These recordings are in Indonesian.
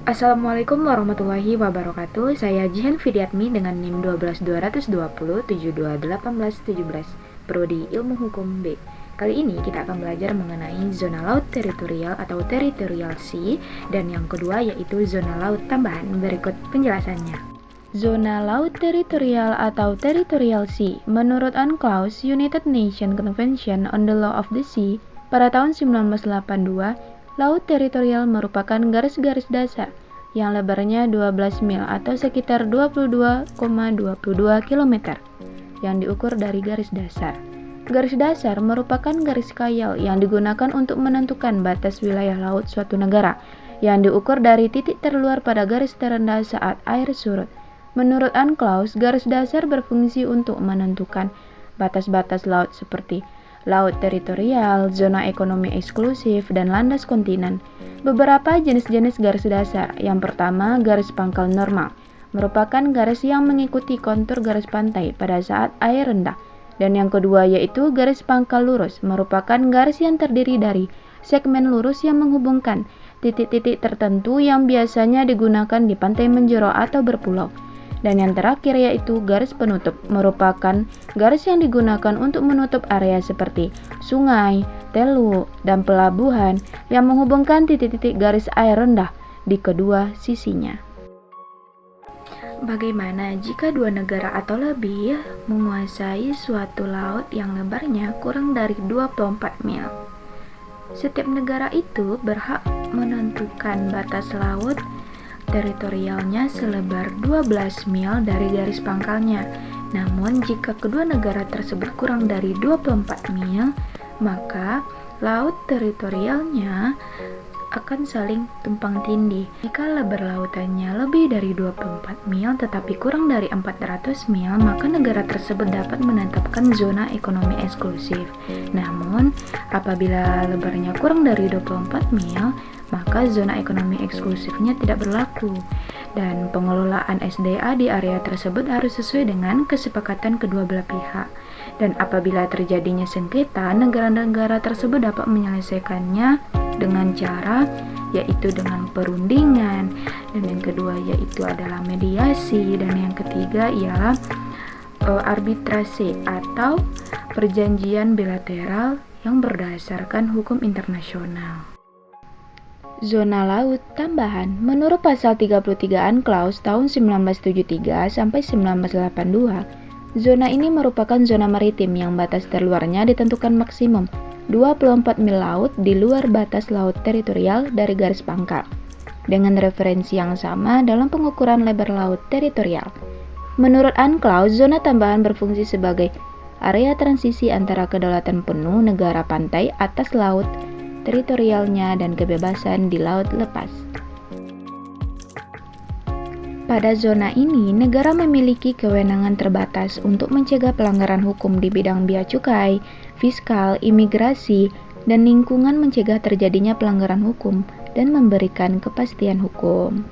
Assalamualaikum warahmatullahi wabarakatuh. Saya Jihan Fidiatmi dengan NIM 12220 721817, Prodi Ilmu Hukum B. Kali ini kita akan belajar mengenai zona laut teritorial atau territorial sea, dan yang kedua yaitu zona laut tambahan. Berikut penjelasannya. Zona laut teritorial atau territorial sea menurut UNCLOS United Nations Convention on the Law of the Sea pada tahun 1982, laut teritorial merupakan garis-garis dasar yang lebarnya 12 mil atau sekitar 22,22 km yang diukur dari garis dasar. Garis dasar merupakan garis khayal yang digunakan untuk menentukan batas wilayah laut suatu negara yang diukur dari titik terluar pada garis terendah saat air surut. Menurut UNCLOS, garis dasar berfungsi untuk menentukan batas-batas laut seperti laut teritorial, zona ekonomi eksklusif, dan landas kontinen. Beberapa jenis-jenis garis dasar. Yang pertama, garis pangkal normal, merupakan garis yang mengikuti kontur garis pantai pada saat air rendah. Dan yang kedua yaitu garis pangkal lurus, merupakan garis yang terdiri dari segmen lurus yang menghubungkan titik-titik tertentu yang biasanya digunakan di pantai menjorok atau berpulau. Dan yang terakhir yaitu garis penutup, merupakan garis yang digunakan untuk menutup area seperti sungai, teluk, dan pelabuhan yang menghubungkan titik-titik garis air rendah di kedua sisinya. Bagaimana jika dua negara atau lebih menguasai suatu laut yang lebarnya kurang dari 24 mil? Setiap negara itu berhak menentukan batas laut teritorialnya selebar 12 mil dari garis pangkalnya. Namun jika kedua negara tersebut kurang dari 24 mil, maka laut teritorialnya akan saling tumpang tindih. Jika lebar lautannya lebih dari 24 mil tetapi kurang dari 400 mil, maka negara tersebut dapat menetapkan zona ekonomi eksklusif. Namun apabila lebarnya kurang dari 24 mil, maka zona ekonomi eksklusifnya tidak berlaku, dan pengelolaan SDA di area tersebut harus sesuai dengan kesepakatan kedua belah pihak. Dan apabila terjadinya sengketa, negara-negara tersebut dapat menyelesaikannya dengan cara yaitu dengan perundingan, dan yang kedua yaitu adalah mediasi, dan yang ketiga ialah arbitrase atau perjanjian bilateral yang berdasarkan hukum internasional. Zona laut tambahan menurut pasal 33 UNCLOS tahun 1973 sampai 1982, zona ini merupakan zona maritim yang batas terluarnya ditentukan maksimum 24 mil laut di luar batas laut teritorial dari garis pangkal, dengan referensi yang sama dalam pengukuran lebar laut teritorial. Menurut UNCLOS, zona tambahan berfungsi sebagai area transisi antara kedaulatan penuh negara pantai atas laut teritorialnya dan kebebasan di laut lepas. Pada zona ini, negara memiliki kewenangan terbatas untuk mencegah pelanggaran hukum di bidang bea cukai, fiskal, imigrasi, dan lingkungan, mencegah terjadinya pelanggaran hukum dan memberikan kepastian hukum.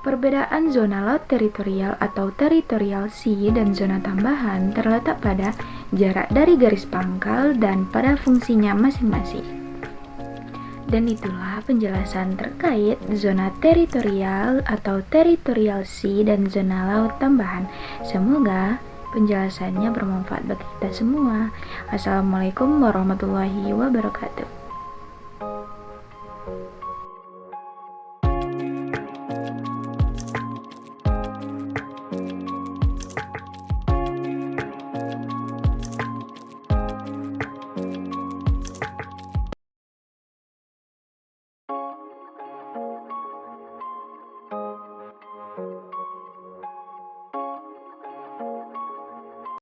Perbedaan zona laut teritorial atau territorial sea dan zona tambahan terletak pada jarak dari garis pangkal dan pada fungsinya masing-masing. Dan itulah penjelasan terkait zona teritorial atau territorial sea dan zona laut tambahan. Semoga penjelasannya bermanfaat bagi kita semua. Assalamualaikum warahmatullahi wabarakatuh.